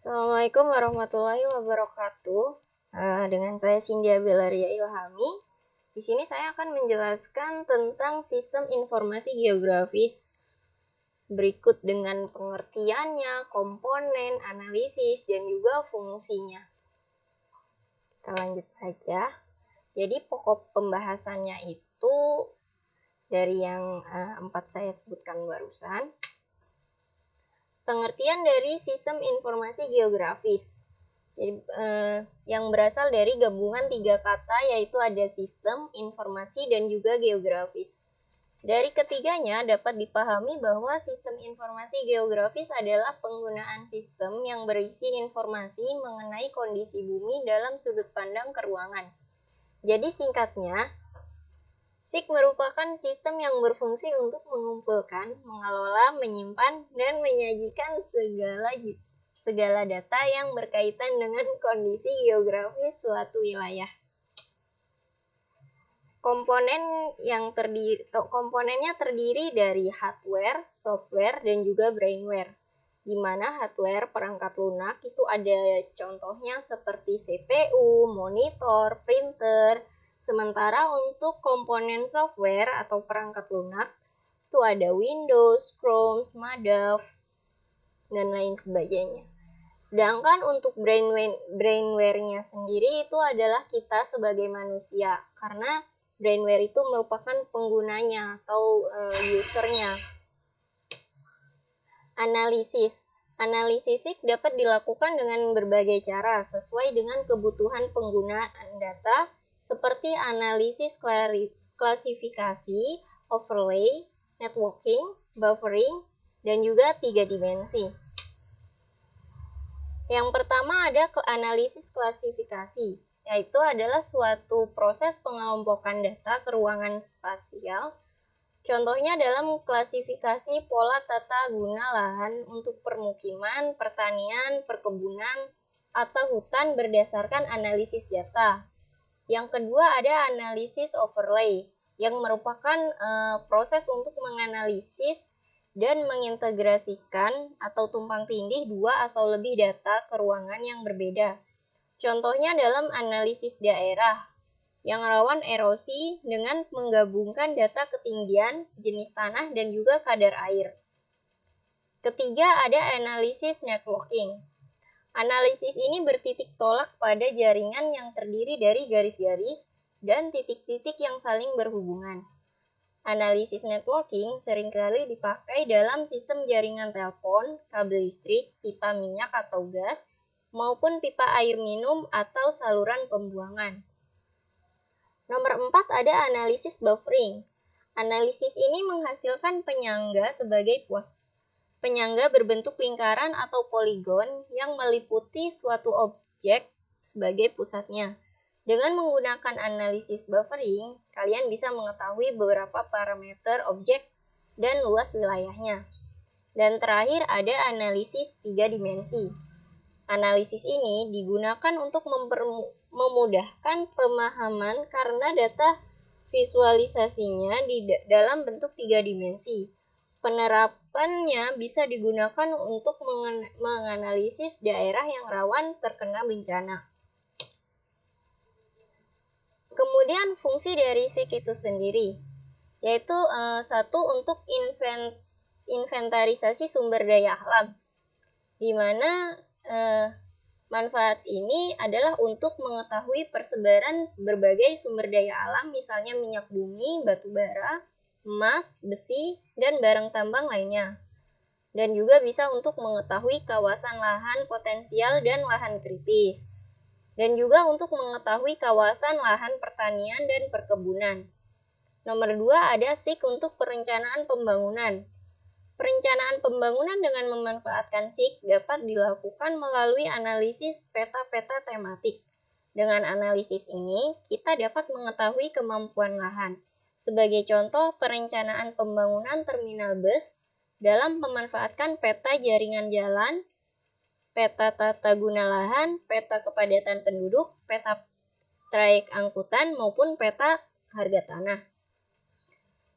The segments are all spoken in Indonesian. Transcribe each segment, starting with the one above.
Assalamualaikum warahmatullahi wabarakatuh. Dengan saya Cyndia Belaria Ilhami. Di sini saya akan menjelaskan tentang sistem informasi geografis. Berikut dengan pengertiannya, komponen, analisis, dan juga fungsinya. Kita lanjut saja. Jadi pokok pembahasannya itu dari yang 4 saya sebutkan barusan. Pengertian dari sistem informasi geografis. Jadi, yang berasal dari gabungan 3 kata, yaitu ada sistem, informasi, dan juga geografis. Dari ketiganya dapat dipahami bahwa sistem informasi geografis adalah penggunaan sistem yang berisi informasi mengenai kondisi bumi dalam sudut pandang keruangan. Jadi singkatnya, SIG merupakan sistem yang berfungsi untuk mengumpulkan, mengelola, menyimpan, dan menyajikan segala data yang berkaitan dengan kondisi geografis suatu wilayah. Komponennya terdiri dari hardware, software, dan juga brainware. Di mana hardware perangkat lunak itu ada contohnya seperti CPU, monitor, printer. Sementara untuk komponen software atau perangkat lunak itu ada Windows, Chrome, Madoff, dan lain sebagainya. Sedangkan untuk brainware-nya sendiri itu adalah kita sebagai manusia, karena brainware itu merupakan penggunanya atau usernya. Analisis dapat dilakukan dengan berbagai cara sesuai dengan kebutuhan penggunaan data, seperti analisis klasifikasi, overlay, networking, buffering, dan juga 3 dimensi. Yang pertama ada analisis klasifikasi, yaitu adalah suatu proses pengelompokan data ke ruangan spasial. Contohnya dalam klasifikasi pola tata guna lahan untuk permukiman, pertanian, perkebunan, atau hutan berdasarkan analisis data. Yang kedua ada analisis overlay, yang merupakan proses untuk menganalisis dan mengintegrasikan atau tumpang tindih 2 atau lebih data ke ruangan yang berbeda. Contohnya dalam analisis daerah yang rawan erosi dengan menggabungkan data ketinggian, jenis tanah, dan juga kadar air. Ketiga ada analisis networking. Analisis ini bertitik tolak pada jaringan yang terdiri dari garis-garis dan titik-titik yang saling berhubungan. Analisis networking seringkali dipakai dalam sistem jaringan telepon, kabel listrik, pipa minyak atau gas, maupun pipa air minum atau saluran pembuangan. Nomor 4 ada analisis buffering. Analisis ini menghasilkan penyangga sebagai penyangga berbentuk lingkaran atau poligon yang meliputi suatu objek sebagai pusatnya. Dengan menggunakan analisis buffering, kalian bisa mengetahui beberapa parameter objek dan luas wilayahnya. Dan terakhir ada analisis 3 dimensi. Analisis ini digunakan untuk memudahkan pemahaman karena data visualisasinya di dalam bentuk 3 dimensi. Penerapannya bisa digunakan untuk menganalisis daerah yang rawan terkena bencana. Kemudian fungsi dari SIG itu sendiri, yaitu satu untuk inventarisasi sumber daya alam, di mana manfaat ini adalah untuk mengetahui persebaran berbagai sumber daya alam, misalnya minyak bumi, batu bara, emas, besi, dan barang tambang lainnya. Dan juga bisa untuk mengetahui kawasan lahan potensial dan lahan kritis. Dan juga untuk mengetahui kawasan lahan pertanian dan perkebunan. Nomor 2 ada SIG untuk perencanaan pembangunan. Perencanaan pembangunan dengan memanfaatkan SIG dapat dilakukan melalui analisis peta-peta tematik. Dengan analisis ini, kita dapat mengetahui kemampuan lahan. Sebagai contoh, perencanaan pembangunan terminal bus dalam memanfaatkan peta jaringan jalan, peta tata guna lahan, peta kepadatan penduduk, peta trayek angkutan, maupun peta harga tanah.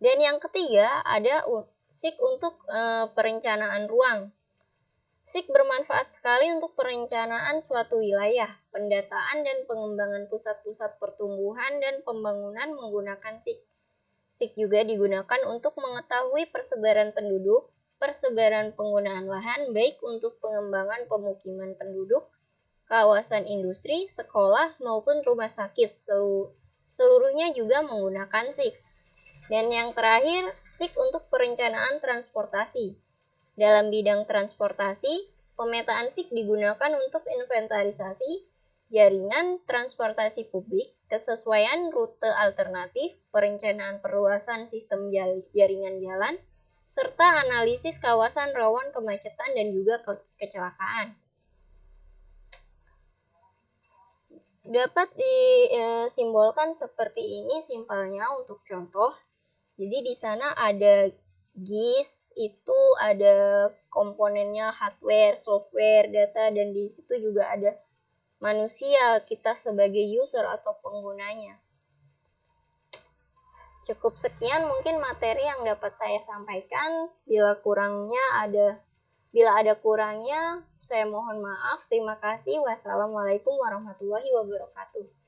Dan yang ketiga ada SIG untuk perencanaan ruang. SIK bermanfaat sekali untuk perencanaan suatu wilayah, pendataan dan pengembangan pusat-pusat pertumbuhan dan pembangunan menggunakan SIK. SIK juga digunakan untuk mengetahui persebaran penduduk, persebaran penggunaan lahan baik untuk pengembangan pemukiman penduduk, kawasan industri, sekolah, maupun rumah sakit. Seluruhnya juga menggunakan SIK. Dan yang terakhir, SIK untuk perencanaan transportasi. Dalam bidang transportasi, pemetaan SIK digunakan untuk inventarisasi jaringan transportasi publik, kesesuaian rute alternatif, perencanaan perluasan sistem jaringan jalan, serta analisis kawasan rawan kemacetan dan juga kecelakaan. Dapat disimbolkan seperti ini simpelnya untuk contoh. Jadi di sana ada GIS, itu ada komponennya hardware, software, data, dan di situ juga ada manusia, kita sebagai user atau penggunanya. Cukup sekian mungkin materi yang dapat saya sampaikan. Bila ada kurangnya, saya mohon maaf. Terima kasih. Wassalamualaikum warahmatullahi wabarakatuh.